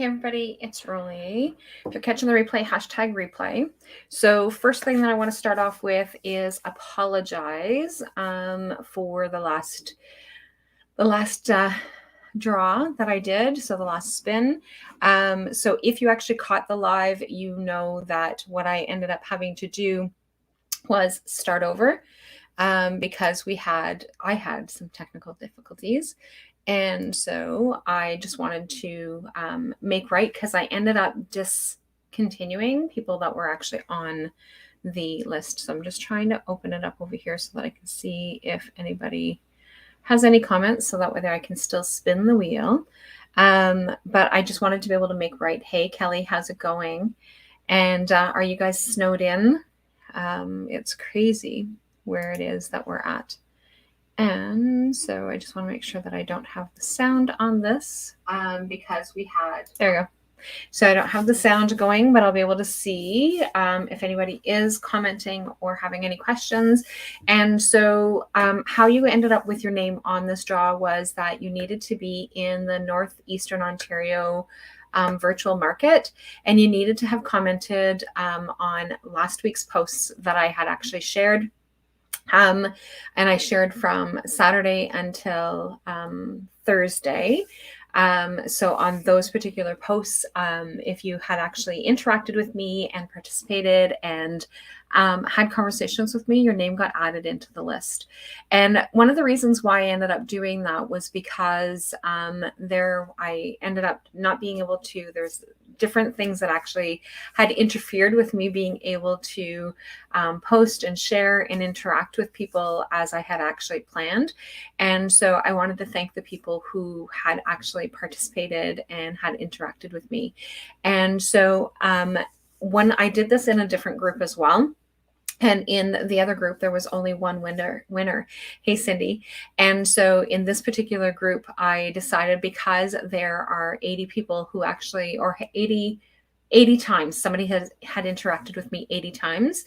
Hey everybody, it's Rolly. If you're catching the replay, hashtag replay. So first thing that I want to start off with is apologize for the last draw that I did, so the last spin. So if you actually caught the live, you know that what I ended up having to do was start over because I had some technical difficulties. And so I just wanted to make right because I ended up discontinuing people that were actually on the list. So I'm just trying to open it up over here so that I can see if anybody has any comments, so that way I can still spin the wheel. But I just wanted to be able to make right. Hey, Kelly, how's it going? And are you guys snowed in? It's crazy where it is that we're at. And so I just want to make sure that I don't have the sound on this because there you go. So I don't have the sound going, but I'll be able to see if anybody is commenting or having any questions. And so how you ended up with your name on this draw was that you needed to be in the Northeastern Ontario virtual market, and you needed to have commented on last week's posts that I had actually shared. And I shared from Saturday until Thursday. So on those particular posts, if you had actually interacted with me and participated and had conversations with me, your name got added into the list. And one of the reasons why I ended up doing that was because I ended up not being able to, there's different things that actually had interfered with me being able to post and share and interact with people as I had actually planned. And so I wanted to thank the people who had actually participated and had interacted with me. And so when I did this in a different group as well, and in the other group, there was only one winner. Hey, Cindy. And so in this particular group, I decided because there are 80 people who actually, or 80 times, somebody had interacted with me 80 times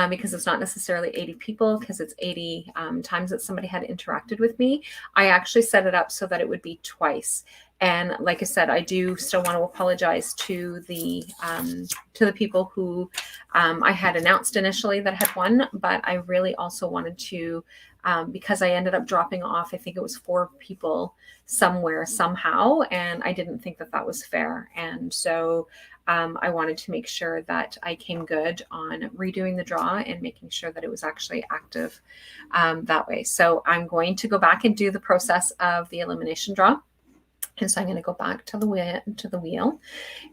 because it's not necessarily 80 people, because it's 80 times that somebody had interacted with me. I actually set it up so that it would be twice. And like I said, I do still want to apologize to the people who I had announced initially that had won, but I really also wanted to, because I ended up dropping off, I think it was 4 people somewhere, somehow, and I didn't think that that was fair. And so I wanted to make sure that I came good on redoing the draw and making sure that it was actually active that way. So I'm going to go back and do the process of the elimination draw. And so I'm going to go back to the wheel.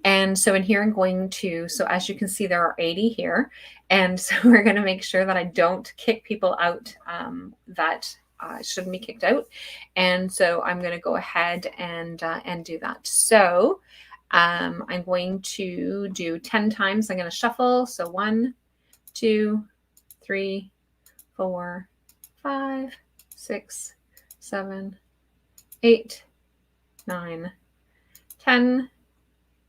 And so in here, I'm going to, so as you can see, there are 80 here. And so we're going to make sure that I don't kick people out that shouldn't be kicked out. And so I'm going to go ahead and do that. So I'm going to do 10 times. I'm going to shuffle. So 1, 2, 3, 4, 5, 6, 7, 8, 9, 10.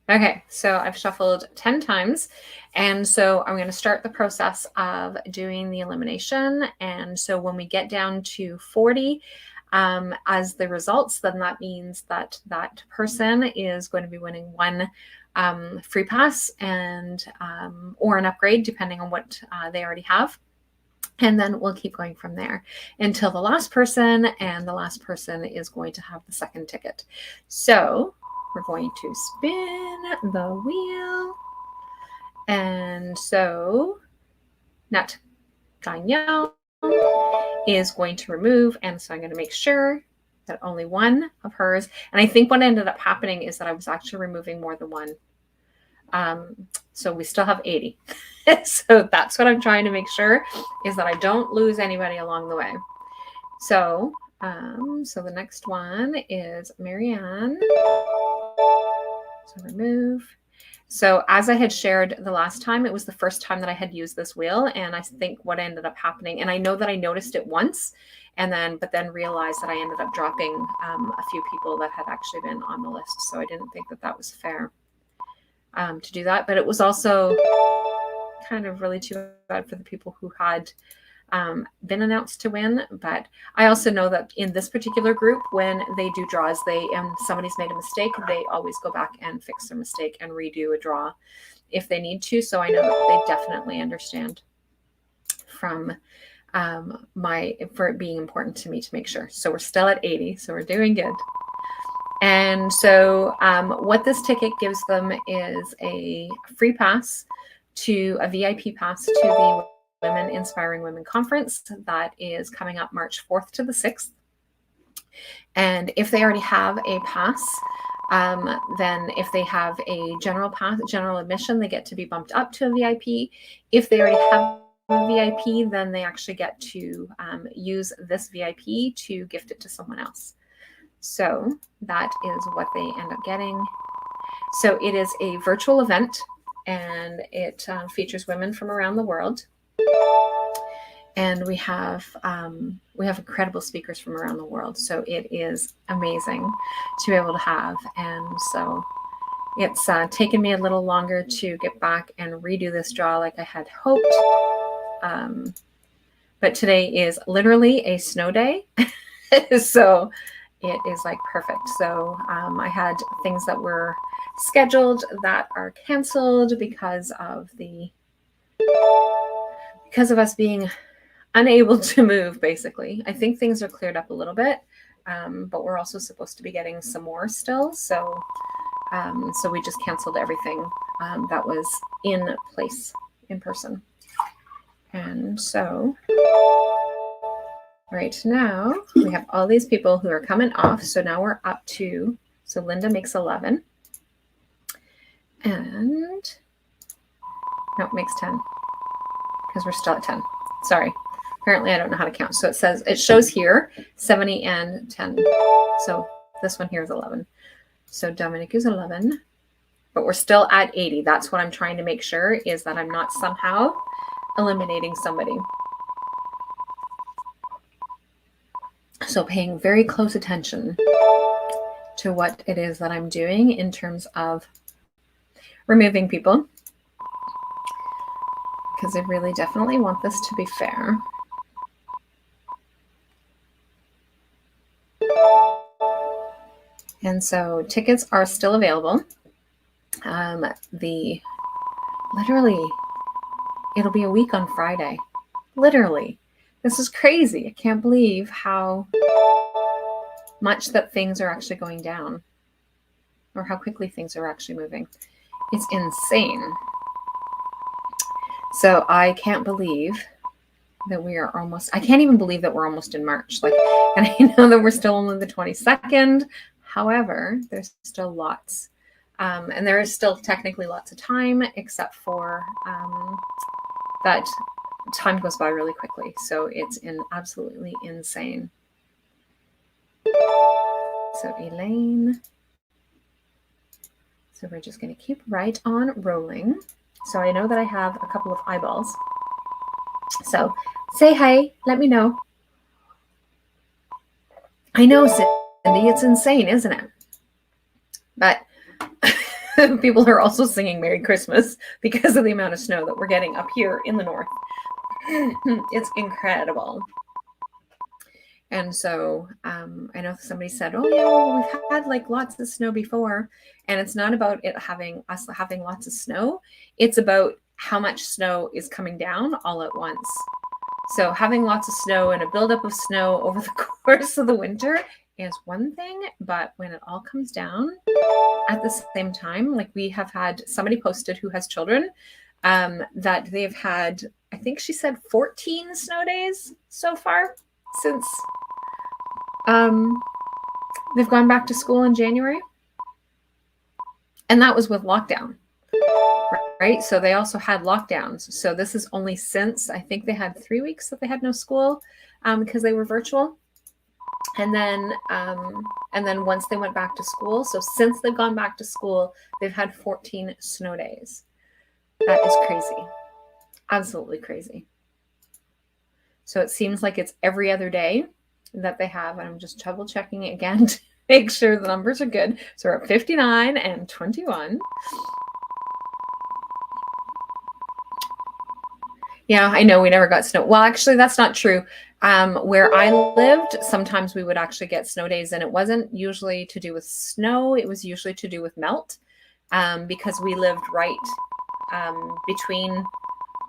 Okay, so I've shuffled 10 times. And so I'm going to start the process of doing the elimination. And so when we get down to 40 as the results, then that means that that person is going to be winning 1 free pass and or an upgrade, depending on what they already have. And then we'll keep going from there until the last person, and the last person is going to have the second ticket. So we're going to spin the wheel. And so Nat Danielle is going to remove. And so I'm going to make sure that only 1 of hers. And I think what ended up happening is that I was actually removing more than 1. So we still have 80. So that's what I'm trying to make sure, is that I don't lose anybody along the way. So, so the next one is Marianne. So remove. So as I had shared the last time, it was the first time that I had used this wheel. And I think what ended up happening, and I know that I noticed it once, but then realized that I ended up dropping a few people that had actually been on the list. So I didn't think that that was fair to do that. But it was also kind of really too bad for the people who had been announced to win. But I also know that in this particular group, when they do draws, and somebody's made a mistake, they always go back and fix their mistake and redo a draw if they need to. So I know that they definitely understand from for it being important to me to make sure. So we're still at 80, so we're doing good. And so what this ticket gives them is a free pass to a VIP pass to the Women Inspiring Women Conference that is coming up March 4th to the 6th. And if they already have a pass, then if they have a general pass, general admission, they get to be bumped up to a VIP. If they already have a VIP, then they actually get to use this VIP to gift it to someone else. So that is what they end up getting. So it is a virtual event, and it features women from around the world. And we have incredible speakers from around the world. So it is amazing to be able to have. And so it's taken me a little longer to get back and redo this draw like I had hoped. But today is literally a snow day. So it is like perfect. So I had things that were scheduled that are canceled because of us being unable to move, basically. I think things are cleared up a little bit, but we're also supposed to be getting some more still. So we just canceled everything that was in place in person. And so right now we have all these people who are coming off. So now we're up to, so Linda makes 11. And no, it makes 10 because we're still at 10. Sorry. Apparently I don't know how to count. So it shows here 70 and 10. So this one here is 11. So Dominic is 11, but we're still at 80. That's what I'm trying to make sure, is that I'm not somehow eliminating somebody. So paying very close attention to what it is that I'm doing in terms of removing people, because I really definitely want this to be fair. And so tickets are still available. Literally, it'll be a week on Friday. Literally. This is crazy. I can't believe how much that things are actually going down, or how quickly things are actually moving. It's insane. So I can't believe that I can't even believe that we're almost in March. And I know that we're still only the 22nd. However, there's still lots. And there is still technically lots of time, except for that time goes by really quickly. So it's absolutely insane. So Elaine. So we're just going to keep right on rolling. So I know that I have a couple of eyeballs. So say hi, let me know. I know, Cindy, it's insane, isn't it? But people are also singing Merry Christmas because of the amount of snow that we're getting up here in the north. It's incredible. And so I know somebody said, oh yeah, well, we've had like lots of snow before. And it's not about us having lots of snow. It's about how much snow is coming down all at once. So having lots of snow and a buildup of snow over the course of the winter is one thing, but when it all comes down at the same time, like we have had somebody posted who has children, that they've had, I think she said 14 snow days so far since they've gone back to school in January. And that was with lockdown, right? So they also had lockdowns. So this is only since, I think they had 3 weeks that they had no school because they were virtual. And then once they went back to school, so since they've gone back to school, they've had 14 snow days. That is crazy. Absolutely crazy. So it seems like it's every other day that they have, and I'm just double checking it again to make sure the numbers are good. So we're at 59 and 21. Yeah, I know we never got snow. Well, actually, that's not true. Where I lived, sometimes we would actually get snow days, and it wasn't usually to do with snow. It was usually to do with melt, because we lived right between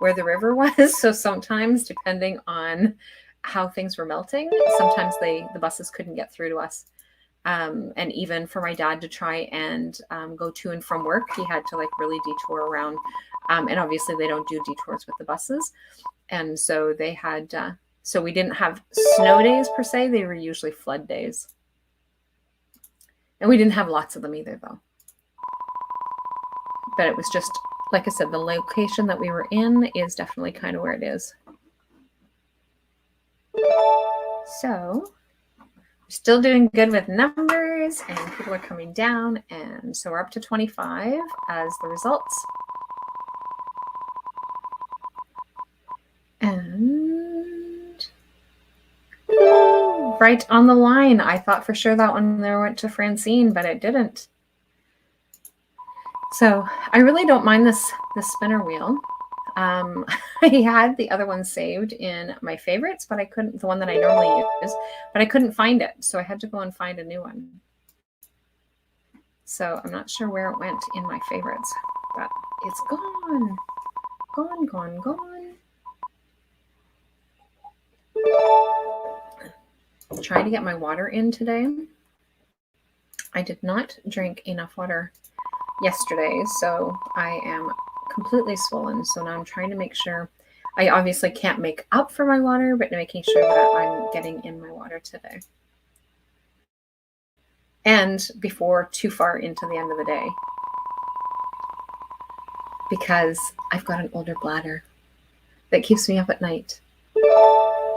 where the river was. So sometimes, depending on how things were melting, sometimes the buses couldn't get through to us. And even for my dad to try and go to and from work, he had to like really detour around. And obviously they don't do detours with the buses. And so they had, so we didn't have snow days per se. They were usually flood days. And we didn't have lots of them either though. But it was just, like I said, the location that we were in is definitely kind of where it is. So we're still doing good with numbers and people are coming down. And so we're up to 25 as the results. And right on the line. I thought for sure that one there went to Francine, but it didn't. So I really don't mind this spinner wheel. I had the other one saved in my favorites, but I couldn't, the one that I normally use, but I couldn't find it. So I had to go and find a new one. So I'm not sure where it went in my favorites, but it's gone, gone, gone, gone. I'm trying to get my water in today. I did not drink enough water yesterday, so I am completely swollen. So now I'm trying to make sure, I obviously can't make up for my water, but making sure that I'm getting in my water today. And before too far into the end of the day, because I've got an older bladder that keeps me up at night.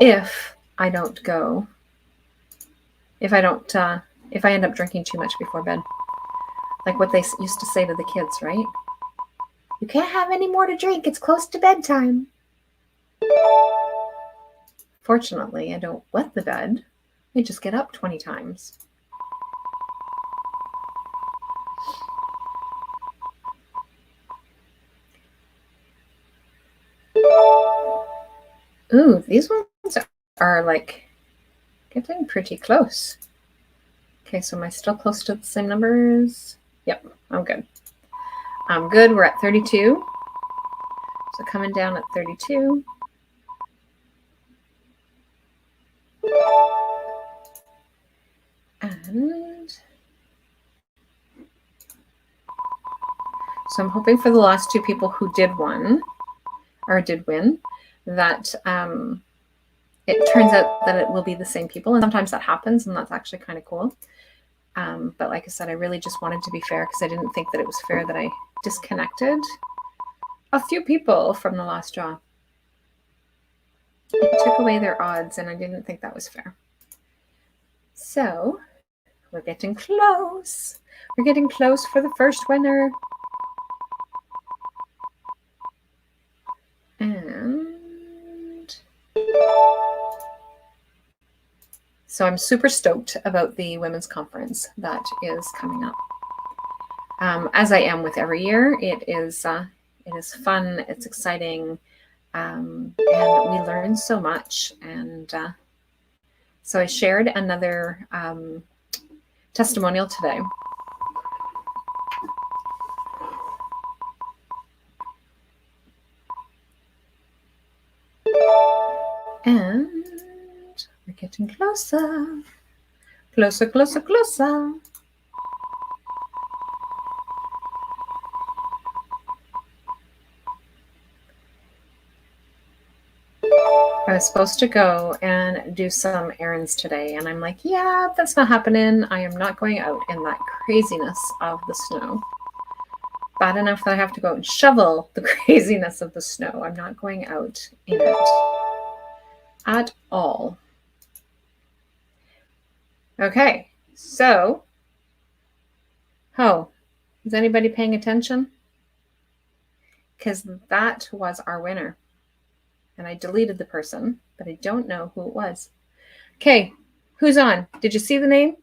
If I don't go, if I end up drinking too much before bed, like what they used to say to the kids, right? You can't have any more to drink. It's close to bedtime. Fortunately, I don't wet the bed. I just get up 20 times. Ooh, these ones are like getting pretty close. Okay, so am I still close to the same numbers? Yep, I'm good. I'm good. We're at 32. So coming down at 32. And so I'm hoping for the last two people who did win, that it turns out that it will be the same people. And sometimes that happens, and that's actually kind of cool. But like I said, I really just wanted to be fair because I didn't think that it was fair that I disconnected a few people from the last draw. It took away their odds, and I didn't think that was fair. So we're getting close. We're getting close for the first winner. And so I'm super stoked about the women's conference that is coming up. As I am with every year, it is fun, it's exciting, and we learn so much. And so I shared another testimonial today. And we're getting closer, closer, closer, closer. I was supposed to go and do some errands today, and I'm like, yeah, that's not happening. I am not going out in that craziness of the snow. Bad enough that I have to go out and shovel the craziness of the snow. I'm not going out in it at all. Okay, so, is anybody paying attention? Because that was our winner. And I deleted the person, but I don't know who it was. Okay, who's on? Did you see the name?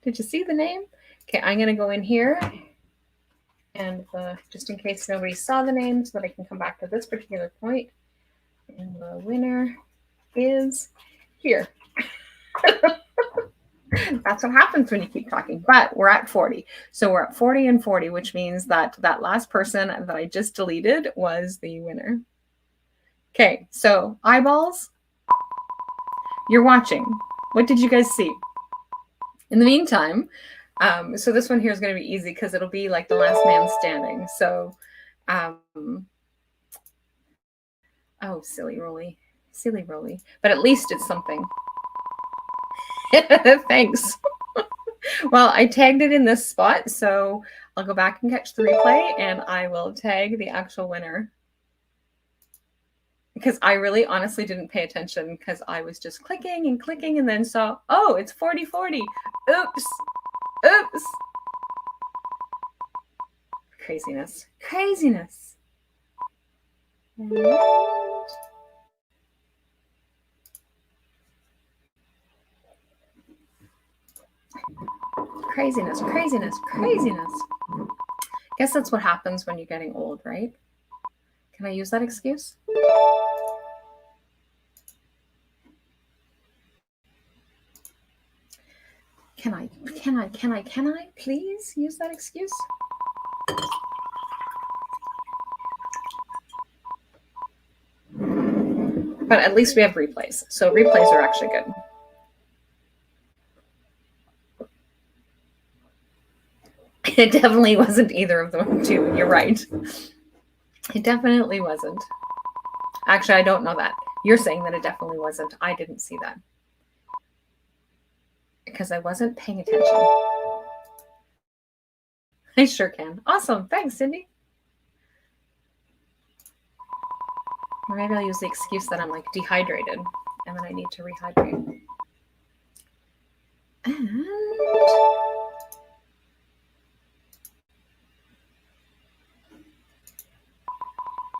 Did you see the name? Okay, I'm going to go in here. And just in case nobody saw the name, so that I can come back to this particular point. And the winner is here. That's what happens when you keep talking. But we're at 40. So we're at 40 and 40, which means that that last person that I just deleted was the winner. Okay, so eyeballs, you're watching. What did you guys see? In the meantime, so this one here is going to be easy because it'll be like the last man standing. So, oh, silly Rolly. But at least it's something. Thanks. Well, I tagged it in this spot, so I'll go back and catch the replay, and I will tag the actual winner. Because I really honestly didn't pay attention because I was just clicking and then saw, oh, it's 40-40. Oops. Craziness. Craziness. Guess that's what happens when you're getting old, right? Can I use that excuse? Can I please use that excuse? But at least we have replays. So replays are actually good. It definitely wasn't either of them two. You're right. It definitely wasn't. Actually, I don't know that. You're saying that it definitely wasn't. I didn't see that. Because I wasn't paying attention. I sure can. Awesome. Thanks, Cindy. Or maybe I'll use the excuse that I'm like dehydrated and then I need to rehydrate.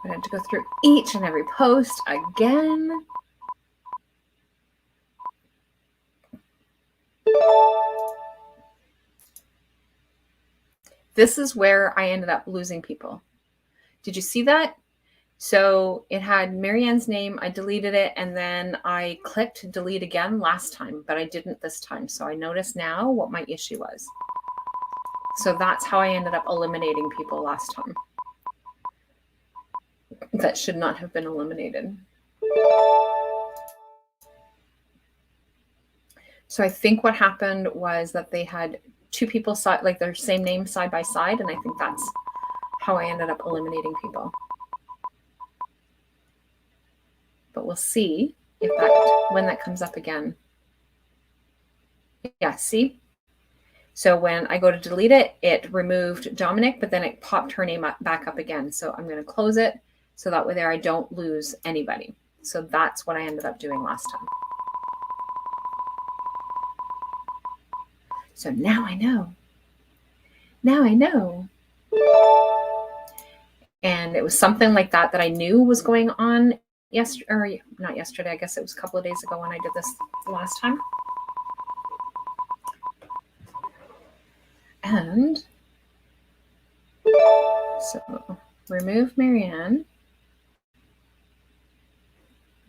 And I had to go through each and every post again. This is where I ended up losing people. Did you see that? So it had Marianne's name. I deleted it and then I clicked delete again last time, but I didn't this time. So I noticed now what my issue was. So that's how I ended up eliminating people last time. That should not have been eliminated. So I think what happened was that they had two people like their same name side by side, and I think that's how I ended up eliminating people. But we'll see if when that comes up again. Yeah, see? So when I go to delete it, it removed Dominic, but then it popped her name back up again. So I'm going to close it so that way there I don't lose anybody. So that's what I ended up doing last time. So now I know. And it was something like that I knew was going on yesterday, or not yesterday, I guess it was a couple of days ago when I did this last time. And so remove Marianne.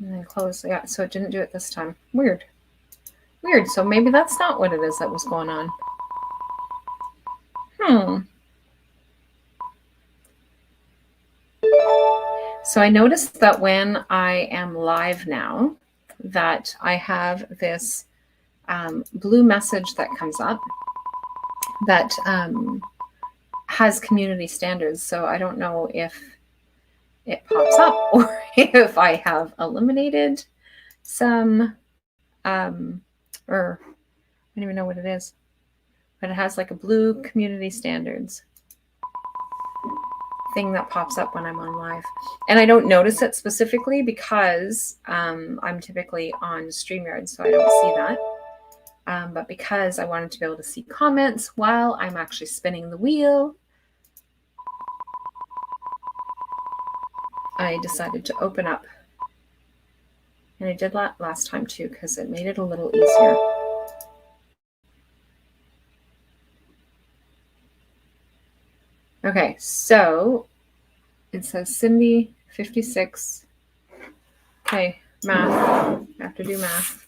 And then close. Yeah, so it didn't do it this time. Weird. So maybe that's not what it is that was going on. So I noticed that when I am live now, that I have this blue message that comes up that has community standards. So I don't know if it pops up or if I have eliminated some, or I don't even know what it is, but it has like a blue community standards thing that pops up when I'm on live. And I don't notice it specifically because I'm typically on StreamYard, so I don't see that. But because I wanted to be able to see comments while I'm actually spinning the wheel, I decided to open up. And I did that last time too, because it made it a little easier. Okay, so it says Cindy 56. Okay, math. I have to do math.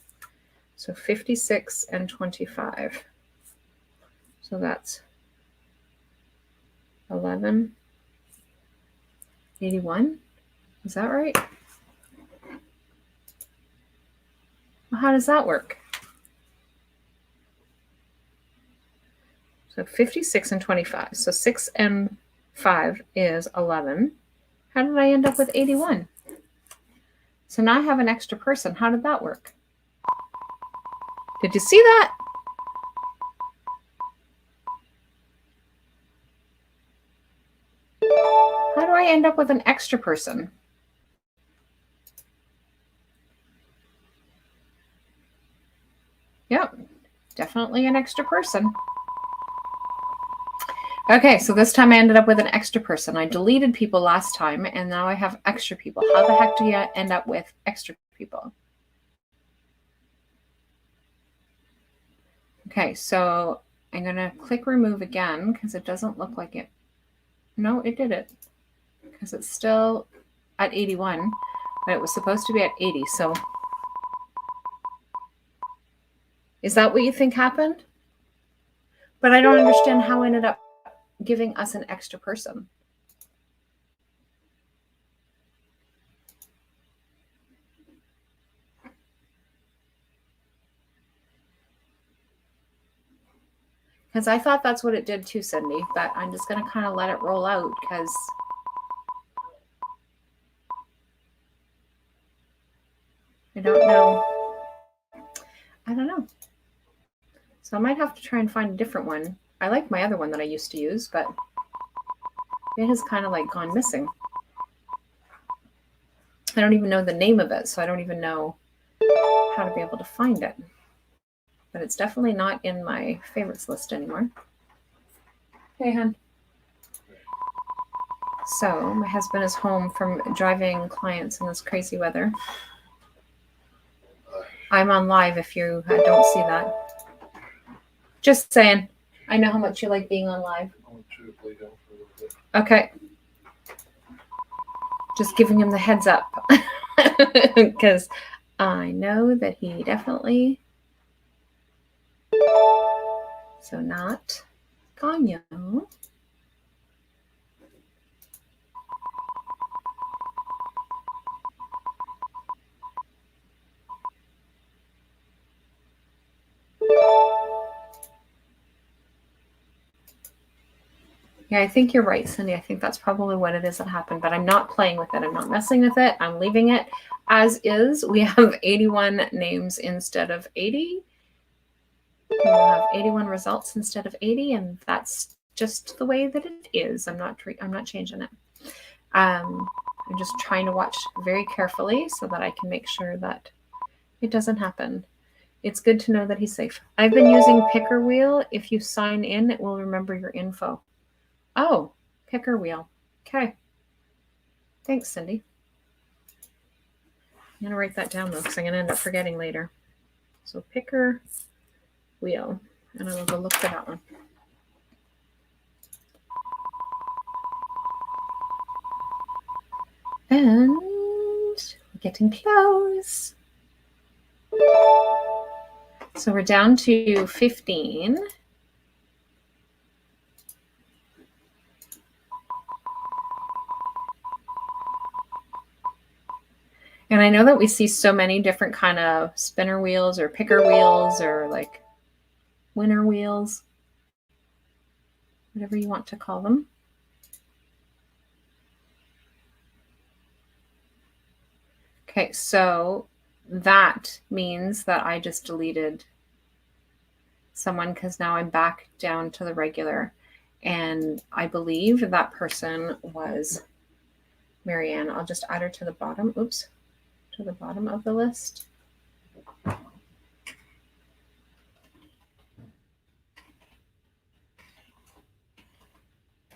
So 56 and 25. So that's 11. 81. Is that right? Well, how does that work? So 56 and 25. So 6 and 5 is 11. How did I end up with 81? So now I have an extra person. How did that work? Did you see that? How do I end up with an extra person? Yep, definitely an extra person. Okay, so this time I ended up with an extra person. I deleted people last time, and now I have extra people. How the heck do you end up with extra people? Okay, so I'm going to click remove again because it doesn't look like it. No, it did it because it's still at 81, but it was supposed to be at 80. So is that what you think happened? But I don't understand how I ended up giving us an extra person. Because I thought that's what it did too, Cindy, but I'm just going to kind of let it roll out because I don't know. I don't know. So I might have to try and find a different one. I like my other one that I used to use, but it has kind of like gone missing. I don't even know the name of it, so I don't even know how to be able to find it. But it's definitely not in my favorites list anymore. Hey, hon. So my husband is home from driving clients in this crazy weather. I'm on live if you don't see that. Just saying. I know how much you like being on live. Okay. Just giving him the heads up. Because I know that he definitely... So not Ganyo. Yeah, I think you're right, Cindy. I think that's probably what it is that happened, but I'm not playing with it. I'm not messing with it. I'm leaving it as is. We have 81 names instead of 80. We'll have 81 results instead of 80, and that's just the way that it is. I'm not changing it. I'm just trying to watch very carefully so that I can make sure that it doesn't happen. It's good to know that he's safe. I've been using Picker Wheel. If you sign in, it will remember your info. Oh, Picker Wheel. Okay. Thanks, Cindy. I'm going to write that down, though, because I'm going to end up forgetting later. So Picker Wheel. And I will go look for that one. And we're getting close. So we're down to 15. And I know that we see so many different kind of spinner wheels or picker wheels or like winner wheels, whatever you want to call them. Okay, so that means that I just deleted someone because now I'm back down to the regular. And I believe that person was Marianne. I'll just add her to the bottom. Oops. To the bottom of the list.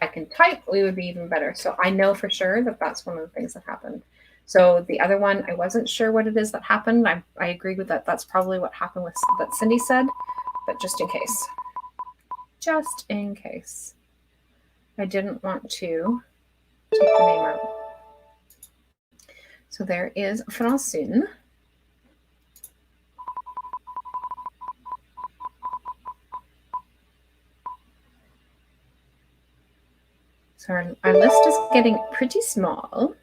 I can type, we would be even better. So I know for sure that that's one of the things that happened. So the other one, I wasn't sure what it is that happened. I agree with that. That's probably what happened with that Cindy said, but just in case. Just in case. I didn't want to take the name out. So there is Francine. So our list is getting pretty small.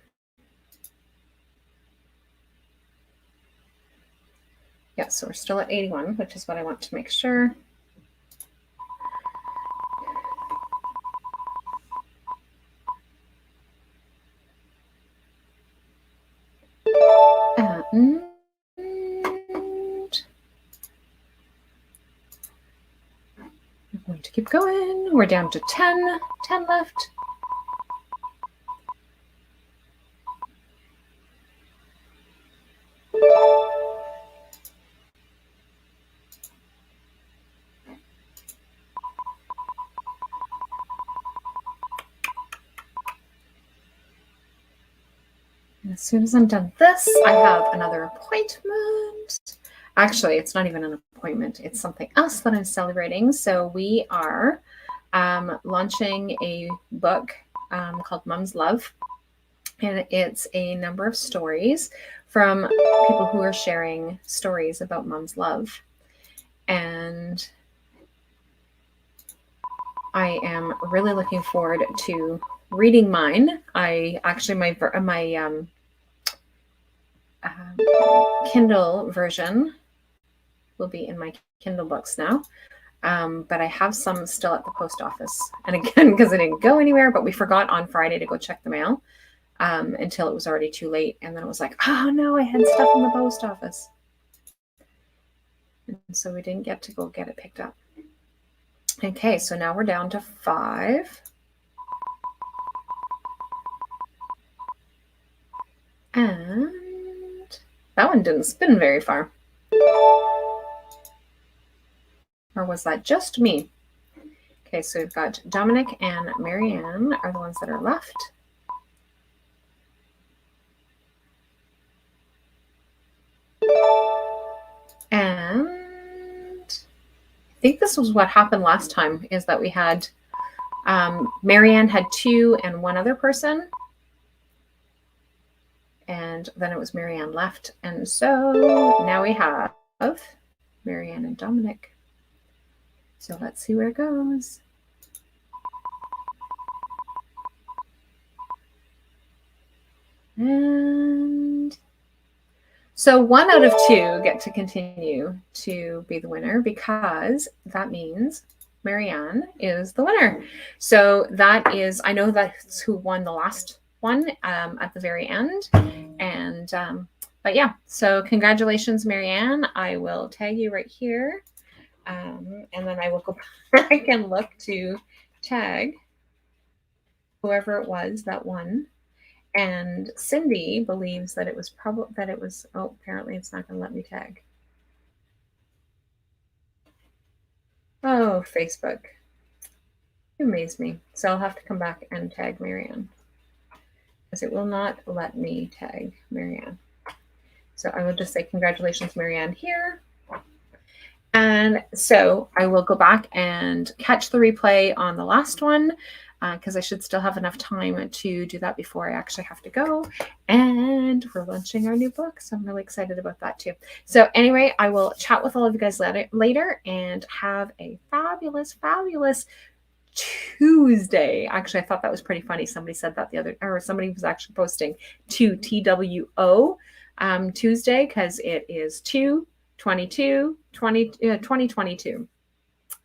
Yeah, so we're still at 81, which is what I want to make sure. And I'm going to keep going. We're down to 10 left. And as soon as I'm done this, I have another appointment. Actually, it's not even an appointment. It's something else that I'm celebrating. So we are launching a book called Mom's Love. And it's a number of stories from people who are sharing stories about mom's love. And I am really looking forward to reading mine. I actually, my Kindle version will be in my Kindle books now. But I have some still at the post office. And again, because I didn't go anywhere, but we forgot on Friday to go check the mail until it was already too late. And then it was like, oh no, I had stuff in the post office. And so we didn't get to go get it picked up. Okay, so now we're down to 5. And that one didn't spin very far. Or was that just me? Okay, so we've got Dominic and Marianne are the ones that are left. And I think this was what happened last time, is that we had Marianne had 2 and 1 other person. And then it was Marianne left. And so now we have Marianne and Dominic. So let's see where it goes. And so 1 out of 2 get to continue to be the winner, because that means Marianne is the winner. So that is, I know that's who won the last one at the very end. And but yeah, so congratulations, Marianne. I will tag you right here. And then I will go back and look to tag whoever it was that won. And Cindy believes that it was oh, apparently it's not going to let me tag. Oh, Facebook. You amaze me. So I'll have to come back and tag Marianne, because it will not let me tag Marianne. So I will just say congratulations, Marianne, here. And so I will go back and catch the replay on the last one, because I should still have enough time to do that before I actually have to go. And we're launching our new book, so I'm really excited about that too. So anyway, I will chat with all of you guys later and have a fabulous, fabulous Tuesday. Actually, I thought that was pretty funny. Somebody said that somebody was actually posting TWO Tuesday, because it is 2022.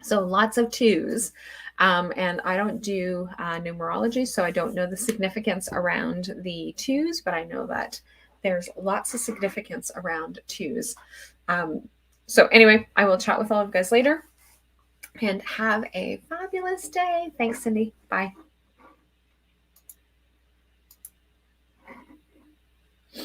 So lots of 2s. And I don't do numerology, so I don't know the significance around the 2s, but I know that there's lots of significance around 2s. So anyway, I will chat with all of you guys later, and have a fabulous day. Thanks, Cindy. Bye.